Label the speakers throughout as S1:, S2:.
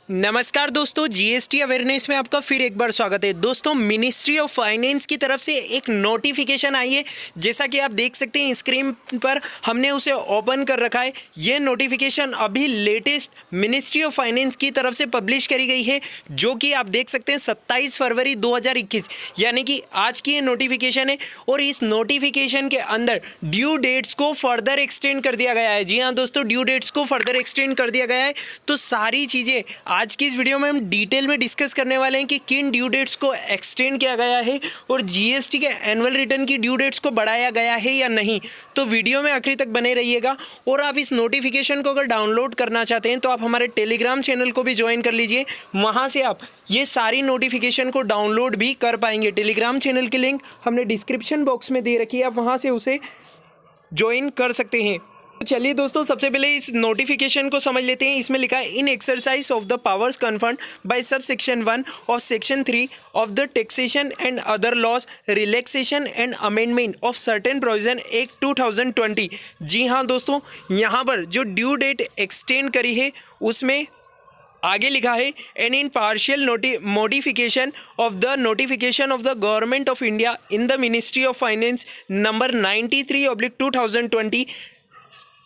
S1: नमस्कार दोस्तों, GST awareness में आपका फिर एक बार स्वागत है। दोस्तों, मिनिस्ट्री ऑफ फाइनेंस की तरफ से एक नोटिफिकेशन आई है। जैसा कि आप देख सकते हैं स्क्रीन पर, हमने उसे ओपन कर रखा है। ये नोटिफिकेशन अभी लेटेस्ट मिनिस्ट्री ऑफ फाइनेंस की तरफ से पब्लिश करी गई है, जो कि आप देख सकते हैं 27 फरवरी 2021 यानी कि आज की ये नोटिफिकेशन है। और इस नोटिफिकेशन के अंदर ड्यू डेट्स को फर्दर एक्सटेंड कर दिया गया है। जी हाँ दोस्तों, ड्यू डेट्स को फर्दर एक्सटेंड कर दिया गया है। तो सारी चीज़ें आज की इस वीडियो में हम डिटेल में डिस्कस करने वाले हैं कि किन ड्यू डेट्स को एक्सटेंड किया गया है और जीएसटी के एनुअल रिटर्न की ड्यू डेट्स को बढ़ाया गया है या नहीं। तो वीडियो में आखिर तक बने रहिएगा। और आप इस नोटिफिकेशन को अगर डाउनलोड करना चाहते हैं तो आप हमारे टेलीग्राम चैनल को भी ज्वाइन कर लीजिए। वहाँ से आप ये सारी नोटिफिकेशन को डाउनलोड भी कर पाएंगे। टेलीग्राम चैनल की लिंक हमने डिस्क्रिप्शन बॉक्स में दे रखी है, आप वहाँ से उसे ज्वाइन कर सकते हैं। चलिए दोस्तों, सबसे पहले इस नोटिफिकेशन को समझ लेते हैं। इसमें लिखा है, in exercise of the powers conferred by subsection 1 और section 3 of the taxation and other laws, relaxation and amendment of certain provision act 2020। जी हाँ दोस्तों, यहाँ पर जो ड्यू डेट एक्सटेंड करी है उसमें आगे लिखा है, and in partial modification of the notification of the government of India in the ministry of finance number 93/2020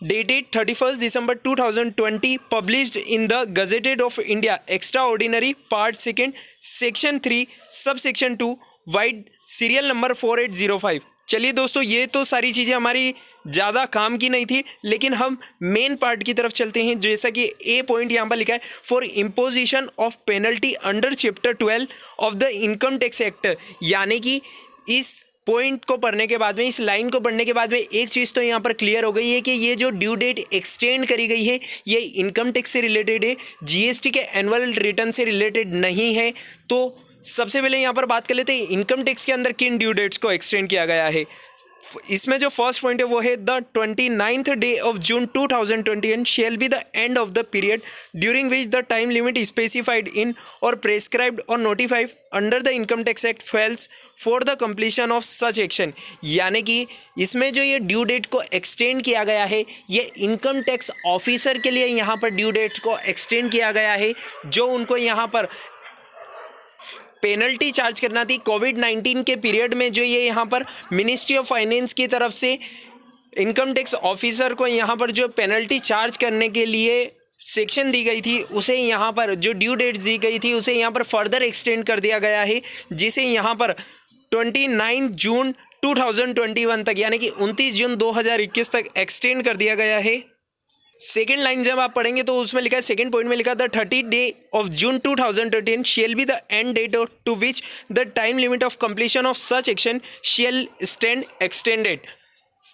S1: dated 31st December 2020, published in the Gazetted of India, Extraordinary, Part 2, Section 3, Subsection 2, Wide Serial Number 4805। चलिए दोस्तों, ये तो सारी चीज़ें हमारी ज़्यादा काम की नहीं थी, लेकिन हम मेन पार्ट की तरफ चलते हैं। जैसा कि ए पॉइंट यहाँ पर लिखा है, for imposition of penalty under chapter 12 of the income tax act. यानी कि इस पॉइंट को पढ़ने के बाद में, इस लाइन को पढ़ने के बाद में एक चीज़ तो यहाँ पर क्लियर हो गई है कि ये जो ड्यू डेट एक्सटेंड करी गई है ये इनकम टैक्स से रिलेटेड है, जीएसटी के एनुअल रिटर्न से रिलेटेड नहीं है। तो सबसे पहले यहाँ पर बात कर लेते हैं इनकम टैक्स के अंदर किन ड्यू डेट्स को एक्सटेंड किया गया है। इसमें जो फर्स्ट पॉइंट है वो है, the 29th day of June 2021 shall be the end of the period during which the time limit specified in or prescribed or notified under the Income Tax Act fails for the completion of such action। यानी कि इसमें जो ये due date को extend किया गया है, ये इनकम टैक्स ऑफिसर के लिए यहाँ पर ड्यू डेट को एक्सटेंड किया गया है, जो उनको यहाँ पर पेनल्टी चार्ज करना थी कोविड-19 के पीरियड में। जो ये यहाँ पर मिनिस्ट्री ऑफ फाइनेंस की तरफ से इनकम टैक्स ऑफिसर को यहाँ पर जो पेनल्टी चार्ज करने के लिए सेक्शन दी गई थी, उसे यहाँ पर जो ड्यू डेट दी गई थी उसे यहाँ पर फर्दर एक्सटेंड कर दिया गया है, जिसे यहाँ पर 29 जून 2021 तक यानी कि 29 जून 2021 तक एक्सटेंड कर दिया गया है। सेकेंड लाइन जब आप पढ़ेंगे तो उसमें लिखा है, सेकेंड पॉइंट में लिखा, the 30 day of June 2013 shall be the end date to which the time limit of completion of such action shall stand extended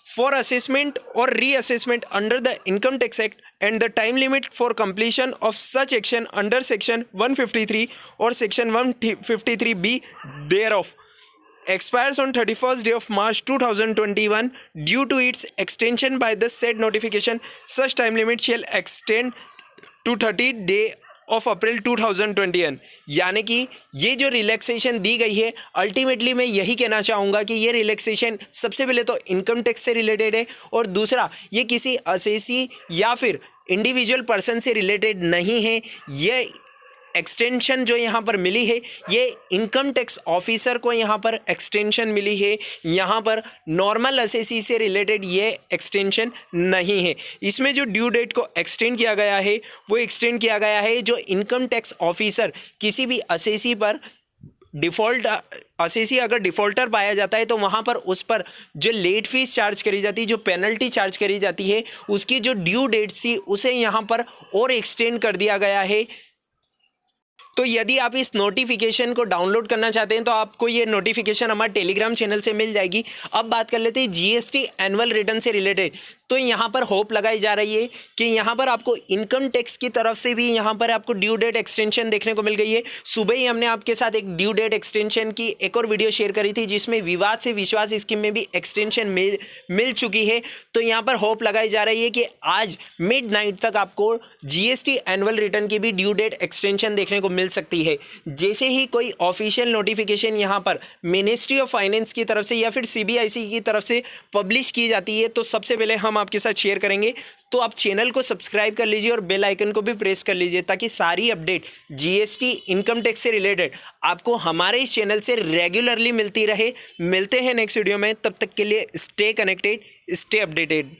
S1: for assessment or reassessment under the Income Tax Act, and the time limit for completion of such action under section 153 or section 153B thereof expires on 31st day of March 2021 due to its extension by the said notification. Such time limit shall extend to 30 day of April 2021। यानी कि ये जो relaxation दी गई है, ultimately मैं यही कहना चाहूँगा कि ये रिलैक्सेशन सबसे पहले तो इनकम टैक्स से रिलेटेड है, और दूसरा ये किसी असेसी या फिर इंडिविजुअल पर्सन से रिलेटेड नहीं है। ये एक्सटेंशन जो यहाँ पर मिली है, ये इनकम टैक्स ऑफिसर को यहाँ पर एक्सटेंशन मिली है, यहाँ पर नॉर्मल असेसी से रिलेटेड ये एक्सटेंशन नहीं है। इसमें जो ड्यू डेट को एक्सटेंड किया गया है वो एक्सटेंड किया गया है जो इनकम टैक्स ऑफिसर किसी भी असेसी पर डिफ़ॉल्ट, असेसी अगर डिफ़ॉल्टर पाया जाता है तो वहाँ पर उस पर जो लेट फीस चार्ज करी जाती है, जो पेनल्टी चार्ज करी जाती है, उसकी जो ड्यू डेट थी उसे यहाँ पर और एक्सटेंड कर दिया गया है। तो यदि आप इस नोटिफिकेशन को डाउनलोड करना चाहते हैं तो आपको ये नोटिफिकेशन हमारे टेलीग्राम चैनल से मिल जाएगी। अब बात कर लेते हैं जीएसटी एनुअल रिटर्न से रिलेटेड। तो यहाँ पर होप लगाई जा रही है कि यहाँ पर आपको इनकम टैक्स की तरफ से भी यहाँ पर आपको ड्यू डेट एक्सटेंशन देखने को मिल गई है। सुबह ही हमने आपके साथ एक ड्यू डेट एक्सटेंशन की एक और वीडियो शेयर करी थी, जिसमें विवाद से विश्वास स्कीम में भी एक्सटेंशन मिल चुकी है। तो यहाँ पर होप लगाई जा रही है कि आज मिडनाइट तक आपको जीएसटी एनुअल रिटर्न की भी ड्यू डेट एक्सटेंशन देखने को मिल सकती है। जैसे ही कोई ऑफिशियल नोटिफिकेशन यहाँ पर मिनिस्ट्री ऑफ फाइनेंस की तरफ से या फिर सीबीआईसी की तरफ से पब्लिश की जाती है तो सबसे पहले हम आपके साथ शेयर करेंगे। तो आप चैनल को सब्सक्राइब कर लीजिए और बेल आइकन को भी प्रेस कर लीजिए ताकि सारी अपडेट जीएसटी इनकम टैक्स से रिलेटेड आपको हमारे इस चैनल से रेगुलरली मिलती रहे। मिलते हैं नेक्स्ट वीडियो में, तब तक के लिए स्टे कनेक्टेड, स्टे अपडेटेड।